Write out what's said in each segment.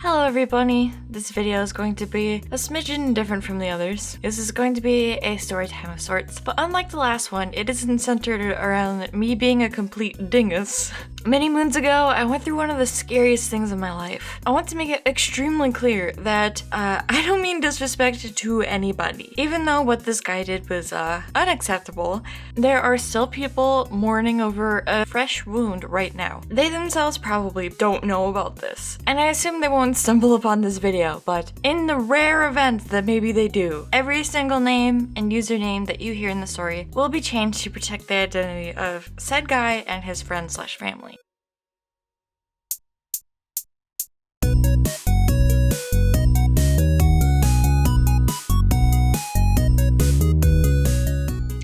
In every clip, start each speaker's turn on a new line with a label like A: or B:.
A: Hello everybody, this video is going to be a smidgen different from the others. This is going to be a story time of sorts, but unlike the last one, it isn't centered around me being a complete dingus. Many moons ago, I went through one of the scariest things in my life. I want to make it extremely clear that I don't mean disrespect to anybody. Even though what this guy did was unacceptable, there are still people mourning over a fresh wound right now. They themselves probably don't know about this, and I assume they won't stumble upon this video, but in the rare event that maybe they do, every single name and username that you hear in the story will be changed to protect the identity of said guy and his friends/family.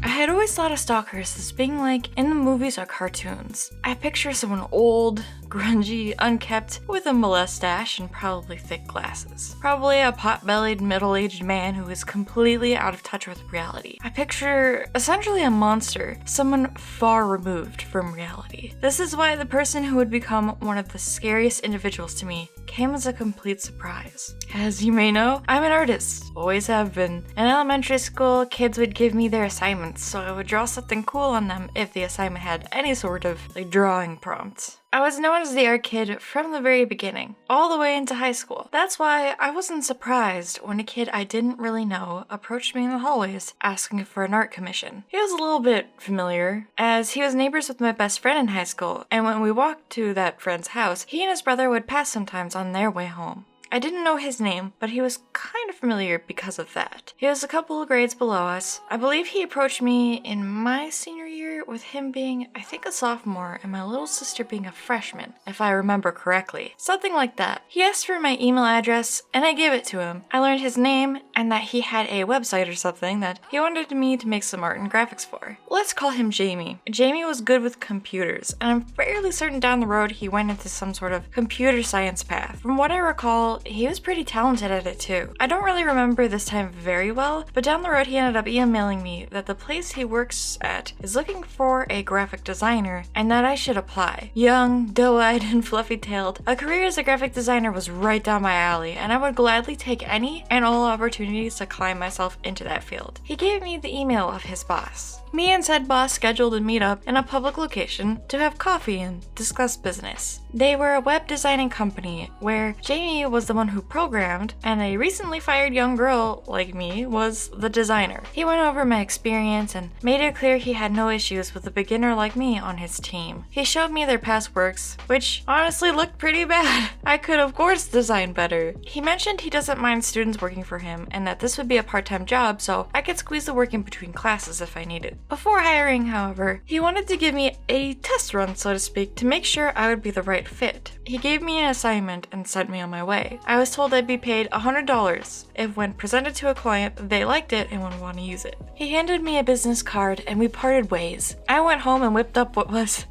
A: I had always thought of stalkers as being like in the movies or cartoons. I picture someone old, grungy, unkempt, with a mustache and probably thick glasses. Probably a pot-bellied, middle-aged man who is completely out of touch with reality. I picture essentially a monster, someone far removed from reality. This is why the person who would become one of the scariest individuals to me came as a complete surprise. As you may know, I'm an artist, always have been. In elementary school, kids would give me their assignments, so I would draw something cool on them if the assignment had any sort of drawing prompt. I was known as the art kid from the very beginning, all the way into high school. That's why I wasn't surprised when a kid I didn't really know approached me in the hallways asking for an art commission. He was a little bit familiar, as he was neighbors with my best friend in high school, and when we walked to that friend's house, he and his brother would pass sometimes on their way home. I didn't know his name, but he was kind of familiar because of that. He was a couple of grades below us. I believe he approached me in my senior year with him being, I think, a sophomore and my little sister being a freshman, if I remember correctly. Something like that. He asked for my email address and I gave it to him. I learned his name and that he had a website or something that he wanted me to make some art and graphics for. Let's call him Jamie. Jamie was good with computers, and I'm fairly certain down the road he went into some sort of computer science path. From what I recall, he was pretty talented at it too. I don't really remember this time very well, but down the road he ended up emailing me that the place he works at is looking for a graphic designer and that I should apply. Young, doe-eyed, and fluffy-tailed, a career as a graphic designer was right down my alley, and I would gladly take any and all opportunities to climb myself into that field. He gave me the email of his boss. Me and said boss scheduled a meetup in a public location to have coffee and discuss business. They were a web designing company where Jamie was the one who programmed, and a recently fired young girl like me was the designer. He went over my experience and made it clear he had no issues with a beginner like me on his team. He showed me their past works, which honestly looked pretty bad. I could of course design better. He mentioned he doesn't mind students working for him and that this would be a part-time job, so I could squeeze the work in between classes if I needed. Before hiring, however, he wanted to give me a test run, so to speak, to make sure I would be the right fit. He gave me an assignment and sent me on my way. I was told I'd be paid $100 if when presented to a client, they liked it and would want to use it. He handed me a business card and we parted ways. I went home and whipped up what was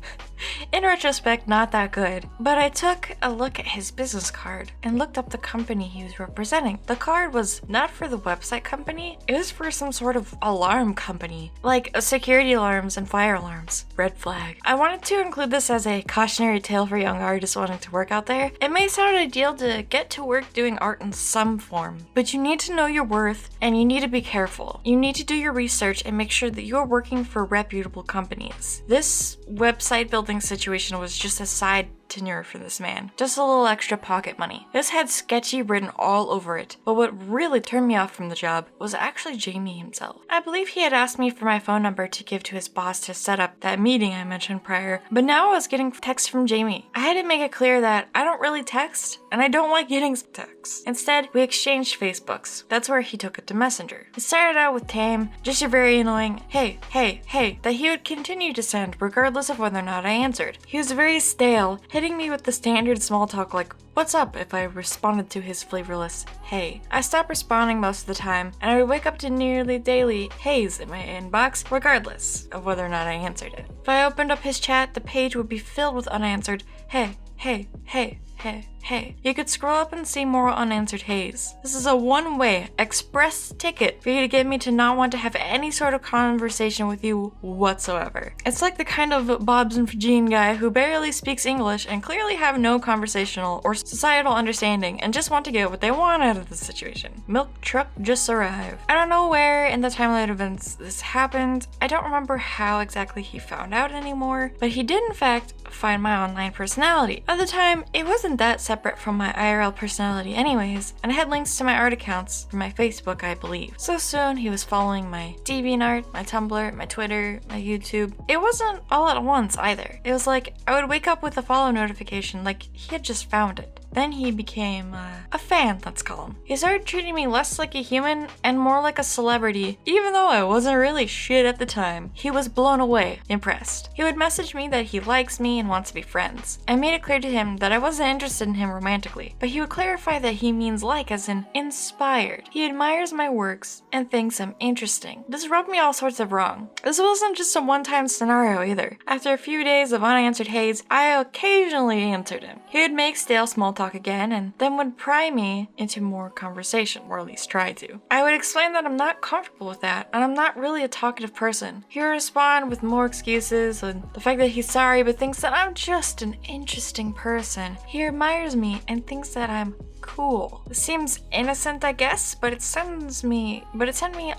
A: in retrospect, not that good, but I took a look at his business card and looked up the company he was representing. The card was not for the website company, it was for some sort of alarm company, like security alarms and fire alarms. Red flag. I wanted to include this as a cautionary tale for young artists wanting to work out there. It may sound ideal to get to work doing art in some form, but you need to know your worth and you need to be careful. You need to do your research and make sure that you're working for reputable companies. This website building situation was just a side tenure for this man. Just a little extra pocket money. This had sketchy written all over it, but what really turned me off from the job was actually Jamie himself. I believe he had asked me for my phone number to give to his boss to set up that meeting I mentioned prior, but now I was getting texts from Jamie. I had to make it clear that I don't really text, and I don't like getting texts. Instead, we exchanged Facebooks. That's where he took it to Messenger. It started out with tame, just a very annoying, hey, that he would continue to send regardless of whether or not I answered. He was very stale, hitting me with the standard small talk like, what's up, if I responded to his flavorless, hey. I stopped responding most of the time, and I would wake up to nearly daily heys in my inbox, regardless of whether or not I answered it. If I opened up his chat, the page would be filled with unanswered, hey. hey, you could scroll up and see more unanswered haze. This is a one-way express ticket for you to get me to not want to have any sort of conversation with you whatsoever. It's like the kind of Bob's and Fijian guy who barely speaks English and clearly have no conversational or societal understanding and just want to get what they want out of the situation. Milk truck just arrived. I don't know where in the timeline of events this happened. I don't remember how exactly he found out anymore, but he did in fact find my online personality. At the time, it wasn't that separate from my IRL personality anyways, and I had links to my art accounts from my Facebook, I believe. So soon he was following my DeviantArt, my Tumblr, my Twitter, my YouTube. It wasn't all at once either. It was like I would wake up with a follow notification like he had just found it. Then he became a fan, let's call him. He started treating me less like a human and more like a celebrity, even though I wasn't really shit at the time. He was blown away, impressed. He would message me that he likes me and wants to be friends. I made it clear to him that I wasn't interested in him romantically, but he would clarify that he means like as in inspired. He admires my works and thinks I'm interesting. This rubbed me all sorts of wrong. This wasn't just a one-time scenario either. After a few days of unanswered haze, I occasionally answered him. He would make stale small talk again and then would pry me into more conversation, or at least try to. I would explain that I'm not comfortable with that and I'm not really a talkative person. He would respond with more excuses and the fact that he's sorry but thinks that I'm just an interesting person. He admires me and thinks that I'm cool. It seems innocent, I guess, but it sent me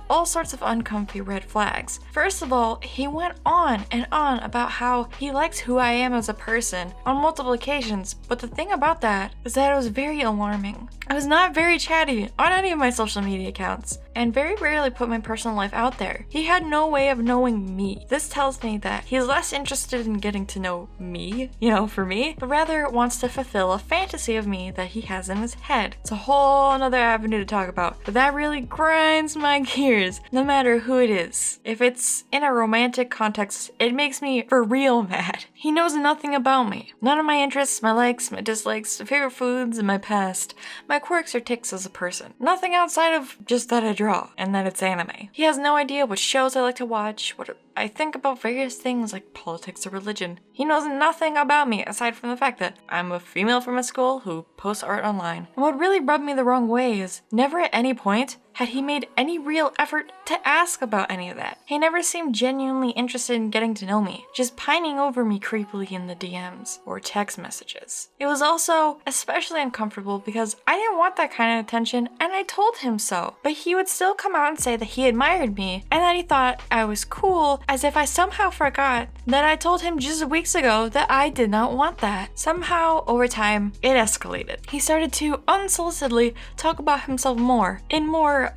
A: all sorts of uncomfy red flags. First of all, he went on and on about how he likes who I am as a person on multiple occasions, but the thing about that is that it was very alarming. I was not very chatty on any of my social media accounts and very rarely put my personal life out there. He had no way of knowing me. This tells me that he's less interested in getting to know me, for me, but rather wants to fulfill a fantasy of me that he has in his head. It's a whole another avenue to talk about, but that really grinds my gears, no matter who it is. If it's in a romantic context, it makes me for real mad. He knows nothing about me. None of my interests, my likes, my dislikes, my favorite foods, and my past, my quirks or tics as a person. Nothing outside of just that I draw, and that it's anime. He has no idea what shows I like to watch, what I think about various things like politics or religion. He knows nothing about me aside from the fact that I'm a female from a school who posts art online. And what really rubbed me the wrong way is never at any point had he made any real effort to ask about any of that. He never seemed genuinely interested in getting to know me, just pining over me creepily in the DMs or text messages. It was also especially uncomfortable because I didn't want that kind of attention and I told him so. But he would still come out and say that he admired me and that he thought I was cool, as if I somehow forgot that I told him just weeks ago that I did not want that. Somehow, over time, it escalated. He started to unsolicitedly talk about himself more, in more,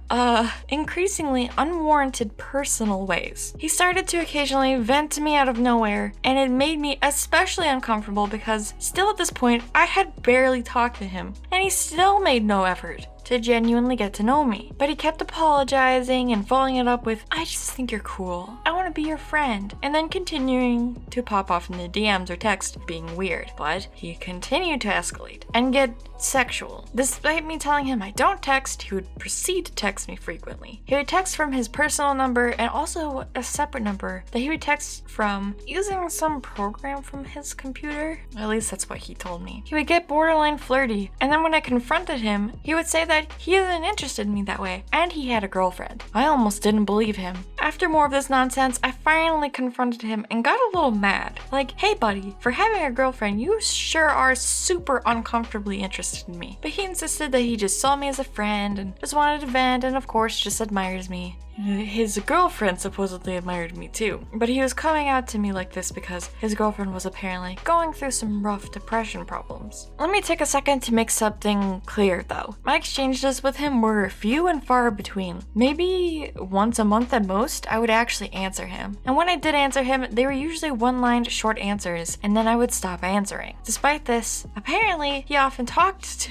A: increasingly unwarranted personal ways. He started to occasionally vent to me out of nowhere, and it made me especially uncomfortable because still at this point, I had barely talked to him, and he still made no effort to genuinely get to know me. But he kept apologizing and following it up with, I just think you're cool. I want to be your friend. And then continuing to pop off in the DMs or text being weird. But he continued to escalate and get sexual. Despite me telling him I don't text, he would proceed to text me frequently. He would text from his personal number and also a separate number that he would text from using some program from his computer. At least that's what he told me. He would get borderline flirty, and then when I confronted him, he would say that he isn't interested in me that way, and he had a girlfriend. I almost didn't believe him. After more of this nonsense, I finally confronted him and got a little mad. Like, hey buddy, for having a girlfriend, you sure are super uncomfortably interested in me. But he insisted that he just saw me as a friend and just wanted to vent and of course just admires me. His girlfriend supposedly admired me too, but he was coming out to me like this because his girlfriend was apparently going through some rough depression problems. Let me take a second to make something clear though. My exchanges with him were few and far between. Maybe once a month at most, I would actually answer him. And when I did answer him, they were usually one-lined short answers, and then I would stop answering. Despite this, apparently he often talked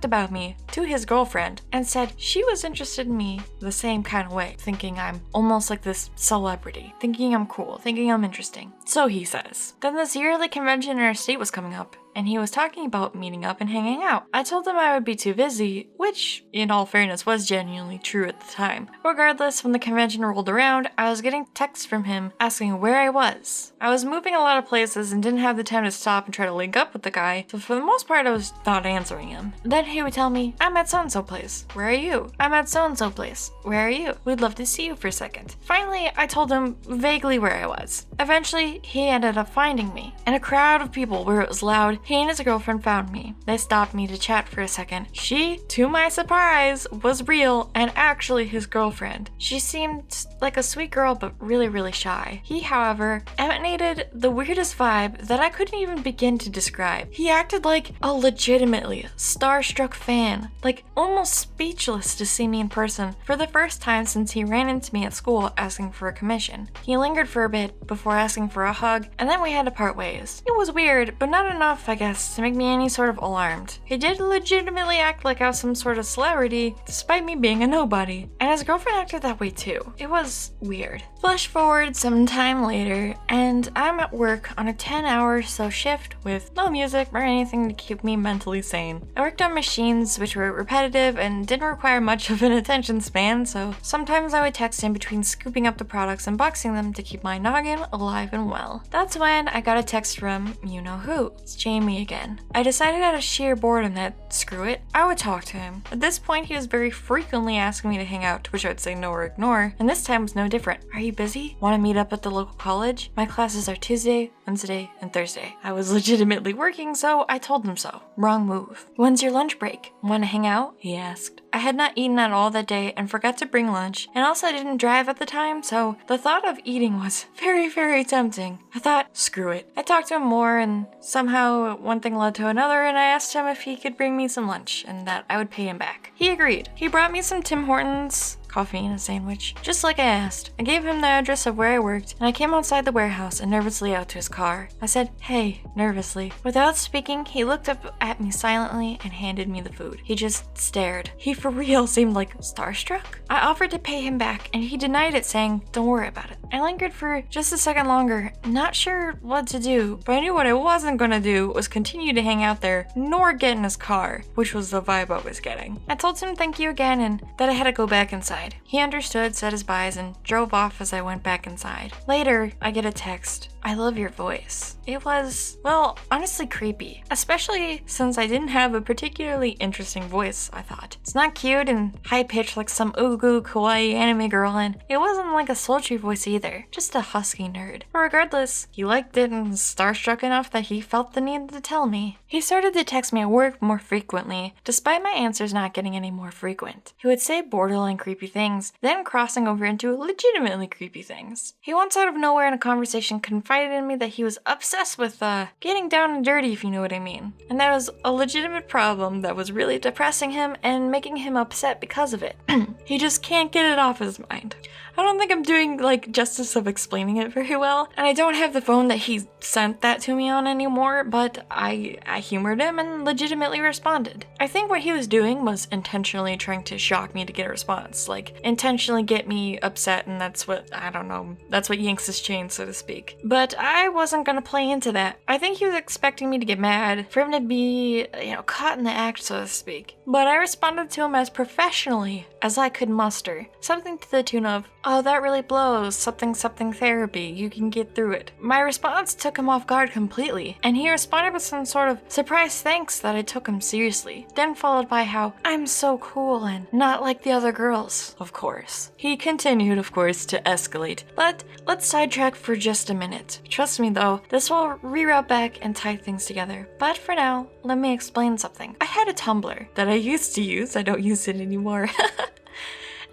A: about me to his girlfriend and said she was interested in me the same kind of way, thinking I'm almost like this celebrity, thinking I'm cool, thinking I'm interesting. So he says. Then this yearly convention in our state was coming up, and he was talking about meeting up and hanging out. I told him I would be too busy, which, in all fairness, was genuinely true at the time. Regardless, when the convention rolled around, I was getting texts from him asking where I was. I was moving a lot of places and didn't have the time to stop and try to link up with the guy, so for the most part I was not answering him. Then he would tell me, I'm at so-and-so place. Where are you? I'm at so-and-so place. Where are you? We'd love to see you for a second. Finally, I told him vaguely where I was. Eventually, he ended up finding me. In a crowd of people where it was loud, he and his girlfriend found me. They stopped me to chat for a second. She, to my surprise, was real and actually his girlfriend. She seemed like a sweet girl but really shy. He, however, emanated the weirdest vibe that I couldn't even begin to describe. He acted like a legitimately starstruck fan, like almost speechless to see me in person for the first time since he ran into me at school asking for a commission. He lingered for a bit before asking for a hug, and then we had to part ways. It was weird, but not enough, I guess, to make me any sort of alarmed. He did legitimately act like I was some sort of celebrity, despite me being a nobody, and his girlfriend acted that way too. It was weird. Flash forward some time later, and I'm at work on a 10-hour or so shift with no music or anything to keep me mentally sane. I worked on machines which were repetitive and didn't require much of an attention span, so sometimes I would text in between scooping up the products and boxing them to keep my noggin alive and well. That's when I got a text from you-know-who. It's Jamie again. I decided out of sheer boredom that, screw it, I would talk to him. At this point, he was very frequently asking me to hang out, to which I would say no or ignore, and this time was no different. Are you busy? Want to meet up at the local college? My classes are Tuesday, Wednesday, and Thursday. I was legitimately working, so I told him so. Wrong move. When's your lunch break? Want to hang out? He asked. I had not eaten at all that day and forgot to bring lunch, and also I didn't drive at the time, so the thought of eating was very tempting. I thought, screw it. I talked to him more, and somehow one thing led to another, and I asked him if he could bring me some lunch, and that I would pay him back. He agreed. He brought me some Tim Hortons, coffee and a sandwich, just like I asked. I gave him the address of where I worked, and I came outside the warehouse and nervously out to his car. I said, hey, nervously. Without speaking, he looked up at me silently and handed me the food. He just stared. He for real seemed like starstruck. I offered to pay him back, and he denied it, saying, don't worry about it. I lingered for just a second longer, not sure what to do, but I knew what I wasn't gonna do was continue to hang out there, nor get in his car, which was the vibe I was getting. I told him thank you again and that I had to go back inside. He understood, said his byes, and drove off as I went back inside. Later, I get a text. I love your voice. It was, well, honestly creepy, especially since I didn't have a particularly interesting voice, I thought. It's not cute and high-pitched like some ooh-goo kawaii anime girl, and it wasn't like a sultry voice either, just a husky nerd. But regardless, he liked it and was starstruck enough that he felt the need to tell me. He started to text me at work more frequently, despite my answers not getting any more frequent. He would say borderline creepy things, then crossing over into legitimately creepy things. He once out of nowhere in a conversation confided in me that he was obsessed with getting down and dirty, if you know what I mean. And that was a legitimate problem that was really depressing him and making him upset because of it. He just can't get it off his mind. I don't think I'm doing like justice of explaining it very well, and I don't have the phone that he sent that to me on anymore, but I humored him and legitimately responded. I think what he was doing was intentionally trying to shock me to get a response, like intentionally get me upset, and that's what, I don't know, that's what yanks his chain, so to speak. But I wasn't gonna play into that. I think he was expecting me to get mad, for him to be, caught in the act, so to speak. But I responded to him as professionally as I could muster, something to the tune of, oh, that really blows, something therapy, you can get through it. My response took him off guard completely, and he responded with some sort of surprise thanks that I took him seriously, then followed by how I'm so cool and not like the other girls, of course. He continued, of course, to escalate, but let's sidetrack for just a minute. Trust me though, this will reroute back and tie things together. But for now, let me explain something. I had a Tumblr that I used to use, I don't use it anymore.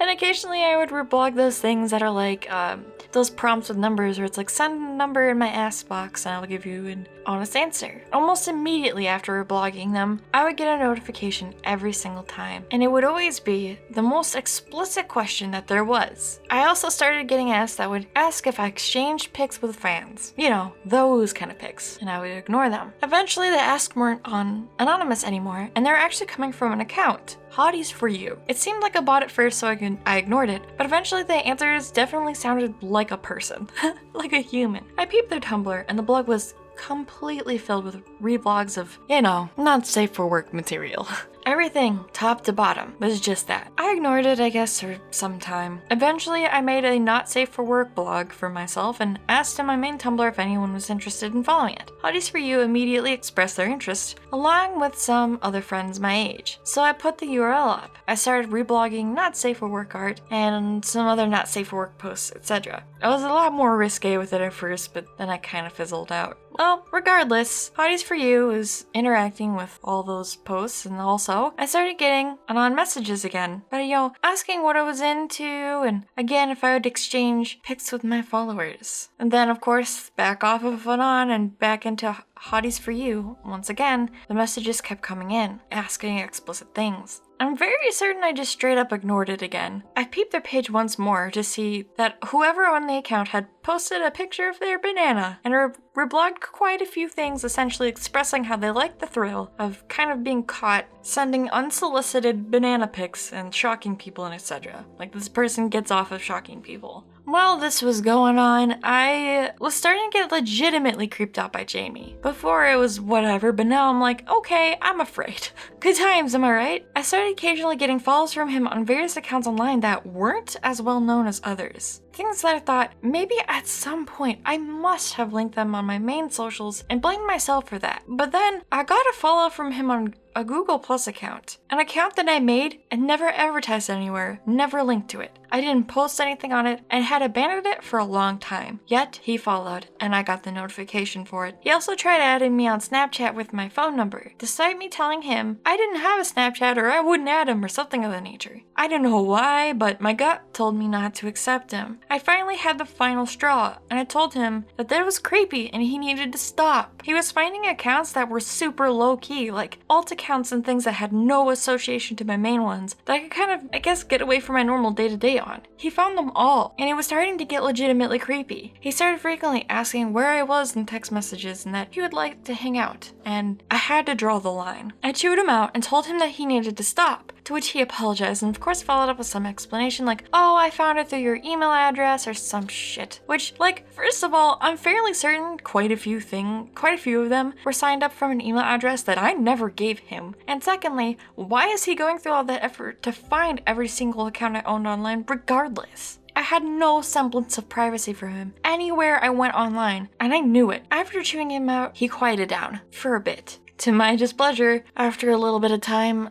A: And occasionally I would reblog those things that are like, those prompts with numbers where it's like, send a number in my ask box and I'll give you an honest answer. Almost immediately after reblogging them, I would get a notification every single time. And it would always be the most explicit question that there was. I also started getting asked that would ask if I exchanged pics with fans. You know, those kind of pics. And I would ignore them. Eventually the asks weren't anonymous anymore, and they were actually coming from an account. Hotties for you. It seemed like a bot at first, so I ignored it, but eventually the answers definitely sounded like a person, like a human. I peeped their Tumblr, and the blog was completely filled with reblogs of, you know, not safe for work material. Everything, top to bottom, was just that. I ignored it, I guess, for some time. Eventually, I made a not safe for work blog for myself and asked in my main Tumblr if anyone was interested in following it. Hotties for You immediately expressed their interest, along with some other friends my age. So I put the URL up. I started reblogging not safe for work art and some other not safe for work posts, etc. I was a lot more risque with it at first, but then I kind of fizzled out. Well, regardless, Hotties for You is interacting with all those posts, and also I started getting anon messages again, but asking what I was into, and again if I would exchange pics with my followers. And then of course, back off of anon and back into Hotties for You. Once again, the messages kept coming in, asking explicit things. I'm very certain I just straight up ignored it again. I peeped their page once more to see that whoever on the account had posted a picture of their banana and reblogged quite a few things essentially expressing how they liked the thrill of kind of being caught sending unsolicited banana pics and shocking people and etc. Like this person gets off of shocking people. While this was going on, I was starting to get legitimately creeped out by Jamie. Before it was whatever, but now I'm like, okay, I'm afraid. Good times, am I right? I started occasionally getting follows from him on various accounts online that weren't as well known as others. Things that I thought, maybe at some point I must have linked them on my main socials and blamed myself for that. But then I got a follow from him on a Google Plus account. An account that I made and never advertised anywhere, never linked to it. I didn't post anything on it and had abandoned it for a long time. Yet he followed and I got the notification for it. He also tried adding me on Snapchat with my phone number, despite me telling him I didn't have a Snapchat or I wouldn't add him or something of that nature. I don't know why, but my gut told me not to accept him. I finally had the final straw and I told him that was creepy and he needed to stop. He was finding accounts that were super low key, like alt accounts and things that had no association to my main ones that I could kind of, I guess, get away from my normal day-to-day on. He found them all, and it was starting to get legitimately creepy. He started frequently asking where I was in text messages and that he would like to hang out, and I had to draw the line. I chewed him out and told him that he needed to stop, to which he apologized and of course followed up with some explanation like, oh, I found it through your email address or some shit. Which, like, first of all, I'm fairly certain quite a few of them were signed up from an email address that I never gave him. And secondly, why is he going through all that effort to find every single account I owned online regardless? I had no semblance of privacy for him anywhere I went online, and I knew it. After chewing him out, he quieted down for a bit. To my displeasure, after a little bit of time,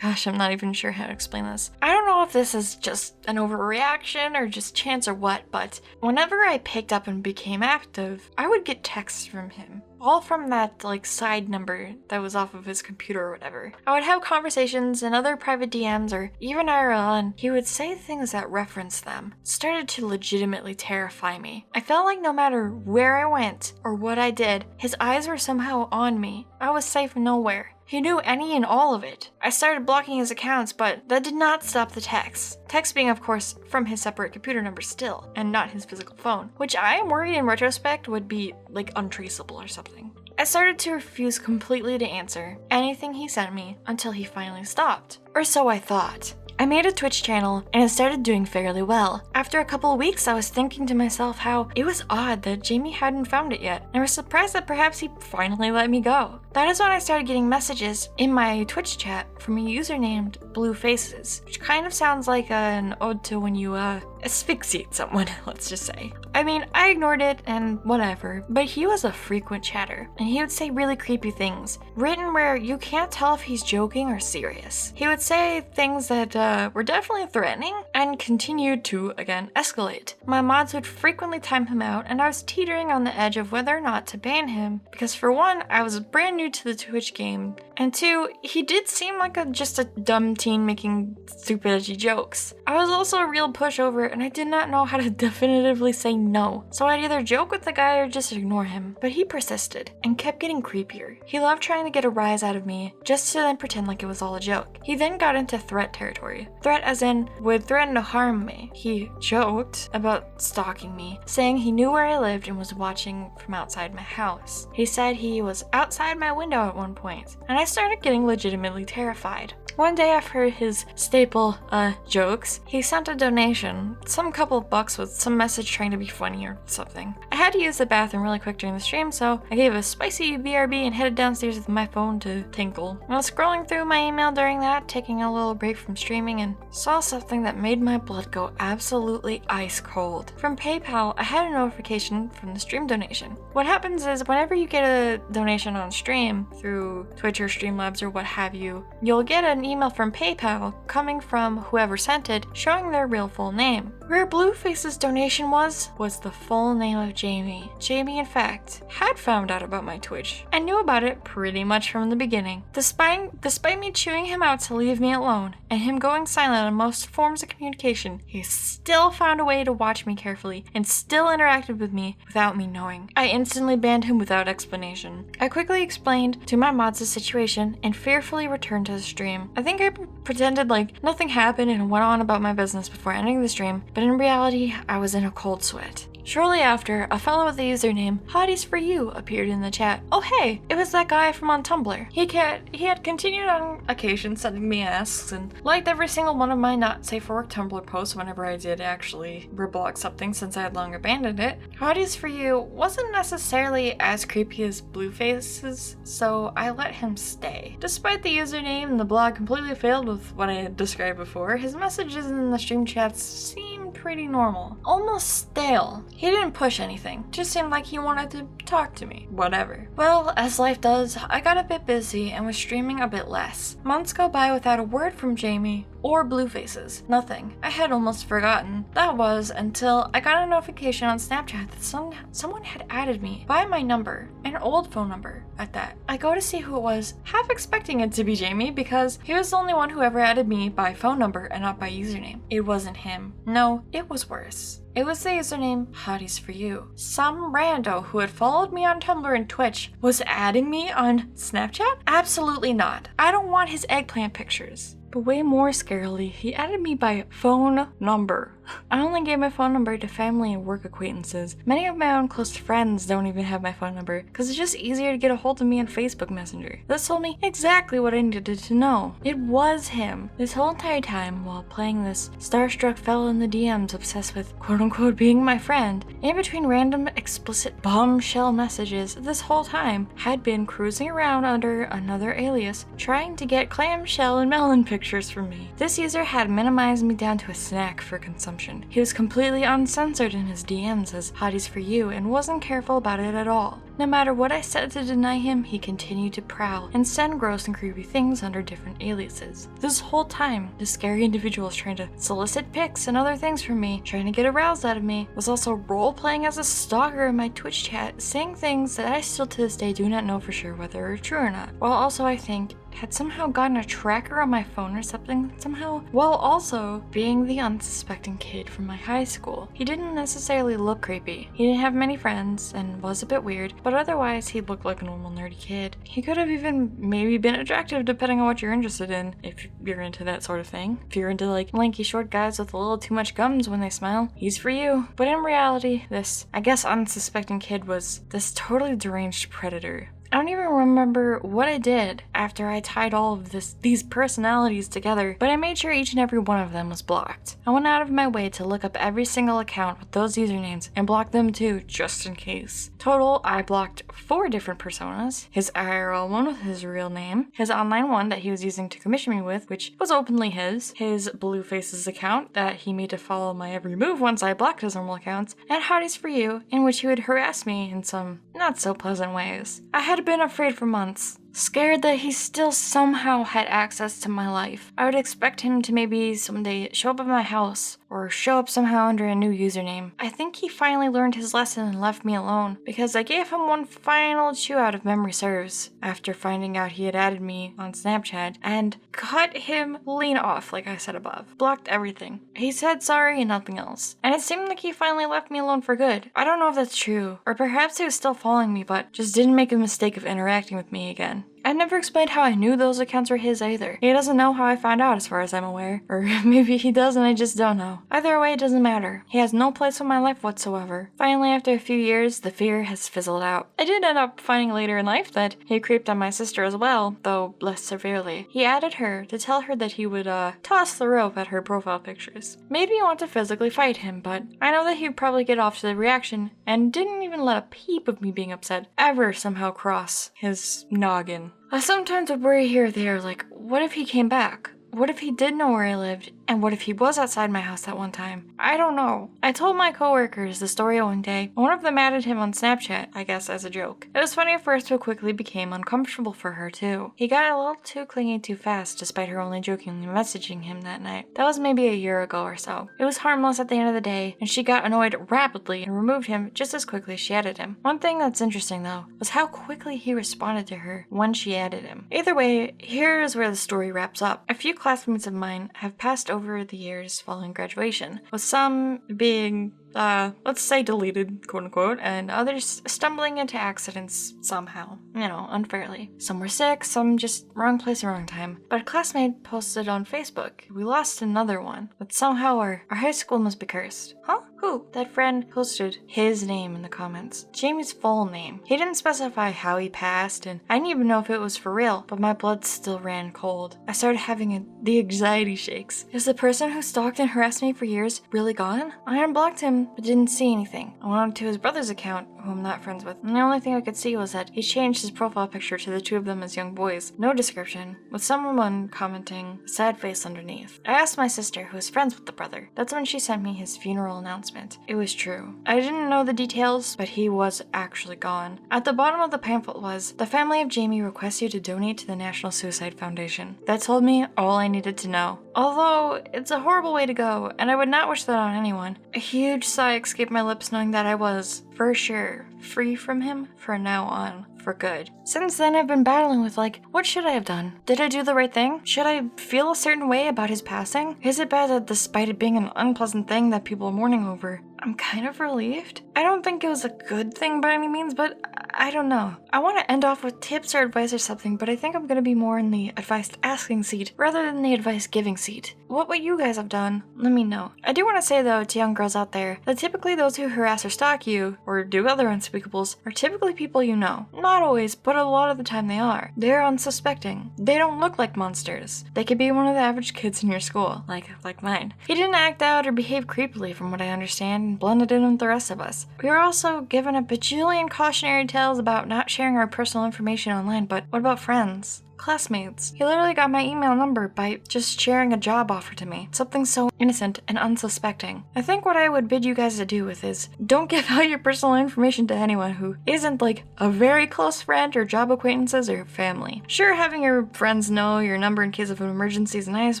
A: gosh, I'm not even sure how to explain this. I don't know if this is just an overreaction or just chance or what, but whenever I picked up and became active, I would get texts from him. All from that, like, side number that was off of his computer or whatever. I would have conversations in other private DMs or even IRL, and he would say things that referenced them. It started to legitimately terrify me. I felt like no matter where I went or what I did, his eyes were somehow on me. I was safe nowhere. He knew any and all of it. I started blocking his accounts, but that did not stop the texts. Text being, of course, from his separate computer number still, and not his physical phone, which I am worried in retrospect would be, like, untraceable or something. I started to refuse completely to answer anything he sent me until he finally stopped. Or so I thought. I made a Twitch channel and it started doing fairly well. After a couple of weeks, I was thinking to myself how it was odd that Jamie hadn't found it yet, and I was surprised that perhaps he finally let me go. That is when I started getting messages in my Twitch chat from a user named Blue Faces, which kind of sounds like an ode to when you asphyxiate someone, let's just say. I mean, I ignored it and whatever, but he was a frequent chatter, and he would say really creepy things, written where you can't tell if he's joking or serious. He would say things that were definitely threatening and continued to, again, escalate. My mods would frequently time him out, and I was teetering on the edge of whether or not to ban him, because for one, I was brand new to the Twitch game, and two, he did seem like just a dumb teen making stupid edgy jokes. I was also a real pushover, and I did not know how to definitively say no, so I'd either joke with the guy or just ignore him. But he persisted and kept getting creepier. He loved trying to get a rise out of me, just to then pretend like it was all a joke. He then got into threat territory. Threat as in, would threaten to harm me. He joked about stalking me, saying he knew where I lived and was watching from outside my house. He said he was outside my window at one point, and I started getting legitimately terrified. One day after his staple, jokes, he sent a donation, some couple of bucks with some message trying to be funny or something. I had to use the bathroom really quick during the stream, so I gave a spicy BRB and headed downstairs with my phone to tinkle. I was scrolling through my email during that, taking a little break from streaming, and saw something that made my blood go absolutely ice cold. From PayPal, I had a notification from the stream donation. What happens is whenever you get a donation on stream through Twitch or Streamlabs or what have you, you'll get an email from PayPal coming from whoever sent it showing their real full name. Where Blueface's donation was the full name of Jamie. Jamie, in fact, had found out about my Twitch and knew about it pretty much from the beginning. Despite me chewing him out to leave me alone and him going silent on most forms of communication, he still found a way to watch me carefully and still interacted with me without me knowing. I instantly banned him without explanation. I quickly explained to my mods the situation and fearfully returned to the stream. I think I pretended like nothing happened and went on about my business before ending the stream, but in reality, I was in a cold sweat. Shortly after, a fellow with the username Hotties for You appeared in the chat. Oh hey, it was that guy from on Tumblr. He had continued on occasion sending me asks and liked every single one of my not safe for work Tumblr posts whenever I did actually reblog something since I had long abandoned it. Hotties for You wasn't necessarily as creepy as Blueface's, so I let him stay. Despite the username and the blog completely failed with what I had described before, his messages in the stream chats seemed pretty normal. Almost stale. He didn't push anything, just seemed like he wanted to talk to me. Whatever. Well, as life does, I got a bit busy and was streaming a bit less. Months go by without a word from Jamie or Blueface's. Nothing. I had almost forgotten. That was until I got a notification on Snapchat that someone had added me by my number, an old phone number at that. I go to see who it was, half expecting it to be Jamie because he was the only one who ever added me by phone number and not by username. It wasn't him. No, it was worse. It was the username Hotties for You. Some rando who had followed me on Tumblr and Twitch was adding me on Snapchat? Absolutely not. I don't want his eggplant pictures. But way more scarily, he added me by phone number. I only gave my phone number to family and work acquaintances. Many of my own close friends don't even have my phone number because it's just easier to get a hold of me on Facebook Messenger. This told me exactly what I needed to know. It was him. This whole entire time while playing this starstruck fellow in the DMs obsessed with quote-unquote being my friend, in between random explicit bombshell messages, this whole time had been cruising around under another alias trying to get clamshell and melon pictures from me. This user had minimized me down to a snack for consumption. He was completely uncensored in his DMs as Hotties for You and wasn't careful about it at all. No matter what I said to deny him, he continued to prowl and send gross and creepy things under different aliases. This whole time, the scary individual was trying to solicit pics and other things from me, trying to get aroused out of me, was also role-playing as a stalker in my Twitch chat, saying things that I still to this day do not know for sure whether are true or not, while also I think had somehow gotten a tracker on my phone or something somehow, while also being the unsuspecting kid from my high school. He didn't necessarily look creepy. He didn't have many friends and was a bit weird, but otherwise he looked like a normal nerdy kid. He could have even maybe been attractive depending on what you're interested in, if you're into that sort of thing. If you're into like lanky short guys with a little too much gums when they smile, he's for you. But in reality, this, I guess, unsuspecting kid was this totally deranged predator. I don't even remember what I did after I tied all of these personalities together, but I made sure each and every one of them was blocked. I went out of my way to look up every single account with those usernames and block them too, just in case. Total, I blocked 4 different personas. His IRL one with his real name, his online one that he was using to commission me with, which was openly his Blueface's account that he made to follow my every move once I blocked his normal accounts, and Hotties for You, in which he would harass me in some not so pleasant ways. I had been afraid for months, scared that he still somehow had access to my life. I would expect him to maybe someday show up at my house or show up somehow under a new username. I think he finally learned his lesson and left me alone because I gave him one final chew out of memory serves after finding out he had added me on Snapchat and cut him clean off like I said above. Blocked everything. He said sorry and nothing else. And it seemed like he finally left me alone for good. I don't know if that's true, or perhaps he was still following me but just didn't make a mistake of interacting with me again. I never explained how I knew those accounts were his either. He doesn't know how I found out as far as I'm aware. Or maybe he does and I just don't know. Either way, it doesn't matter. He has no place in my life whatsoever. Finally, after a few years, the fear has fizzled out. I did end up finding later in life that he creeped on my sister as well, though less severely. He added her to tell her that he would toss the rope at her profile pictures. Made me want to physically fight him, but I know that he'd probably get off to the reaction and didn't even let a peep of me being upset ever somehow cross his noggin. I sometimes would worry here or there, like, what if he came back? What if he did know where I lived? And what if he was outside my house that one time? I don't know. I told my coworkers the story one day. One of them added him on Snapchat, I guess as a joke. It was funny at first, but quickly became uncomfortable for her too. He got a little too clingy too fast, despite her only jokingly messaging him that night. That was maybe a year ago or so. It was harmless at the end of the day, and she got annoyed rapidly and removed him just as quickly as she added him. One thing that's interesting though, was how quickly he responded to her when she added him. Either way, here's where the story wraps up. A few classmates of mine have passed over the years following graduation, with some being let's say deleted, quote unquote, and others stumbling into accidents somehow, unfairly. Some were sick, some just wrong place, wrong time. But a classmate posted on Facebook, we lost another one, but somehow our high school must be cursed. Huh? Who? That friend posted his name in the comments. Jamie's full name. He didn't specify how he passed, and I didn't even know if it was for real, but my blood still ran cold. I started having the anxiety shakes. Is the person who stalked and harassed me for years really gone? I unblocked him, but didn't see anything. I went on to his brother's account, who I'm not friends with, and the only thing I could see was that he changed his profile picture to the two of them as young boys. No description, with someone commenting, sad face underneath. I asked my sister, who is friends with the brother. That's when she sent me his funeral announcement. It was true. I didn't know the details, but he was actually gone. At the bottom of the pamphlet was, the family of Jamie requests you to donate to the National Suicide Foundation. That told me all I needed to know. Although, it's a horrible way to go, and I would not wish that on anyone. A huge sigh escaped my lips knowing that I was, for sure, free from him from now on. For good. Since then, I've been battling with what should I have done? Did I do the right thing? Should I feel a certain way about his passing? Is it bad that despite it being an unpleasant thing that people are mourning over, I'm kind of relieved? I don't think it was a good thing by any means, but I don't know. I want to end off with tips or advice or something, but I think I'm gonna be more in the advice asking seat rather than the advice giving seat. What would you guys have done? Let me know. I do want to say though to young girls out there that typically those who harass or stalk you or do other unspeakables are typically people you know. Not always, but a lot of the time they are. They're unsuspecting. They don't look like monsters. They could be one of the average kids in your school, like mine. He didn't act out or behave creepily from what I understand and blended in with the rest of us. We were also given a bajillion cautionary tales about not sharing our personal information online, but what about friends? Classmates. He literally got my email number by just sharing a job offer to me. Something so innocent and unsuspecting. I think what I would bid you guys to do with is don't give out your personal information to anyone who isn't a very close friend or job acquaintances or family. Sure, having your friends know your number in case of an emergency is nice,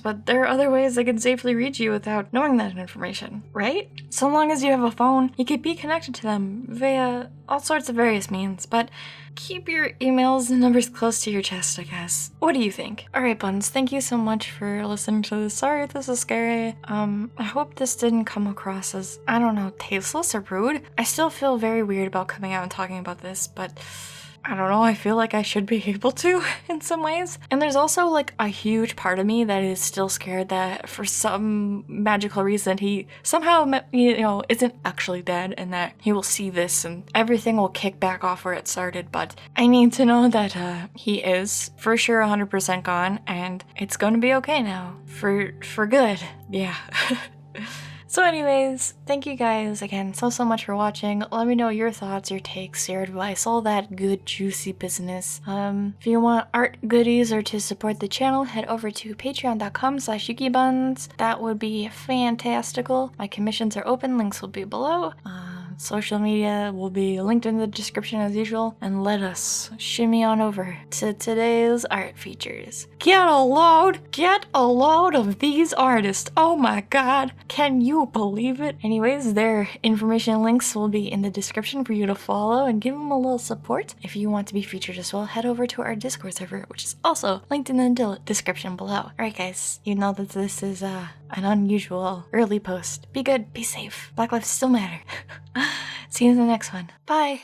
A: but there are other ways they can safely reach you without knowing that information, right? So long as you have a phone, you could be connected to them via all sorts of various means, but keep your emails and numbers close to your chest, I guess. What do you think? Alright, Buns, thank you so much for listening to this. Sorry if this is scary. I hope this didn't come across as, I don't know, tasteless or rude. I still feel very weird about coming out and talking about this, but I don't know, I feel like I should be able to in some ways. And there's also a huge part of me that is still scared that for some magical reason he somehow, isn't actually dead and that he will see this and everything will kick back off where it started. But I need to know that he is for sure 100% gone and it's gonna be okay now. For good. Yeah. So anyways, thank you guys again so much for watching. Let me know your thoughts, your takes, your advice, all that good juicy business. If you want art goodies or to support the channel, head over to patreon.com/Yukibunns. That would be fantastical. My commissions are open, links will be below. Social media will be linked in the description as usual. And let us shimmy on over to today's art features. Get a load of these artists. Oh my god, can you believe it? Anyways, their information and links will be in the description for you to follow and give them a little support. If you want to be featured as well, head over to our Discord server, which is also linked in the description below. Alright guys, you know that this is an unusual early post. Be good, be safe. Black lives still matter. See you in the next one. Bye!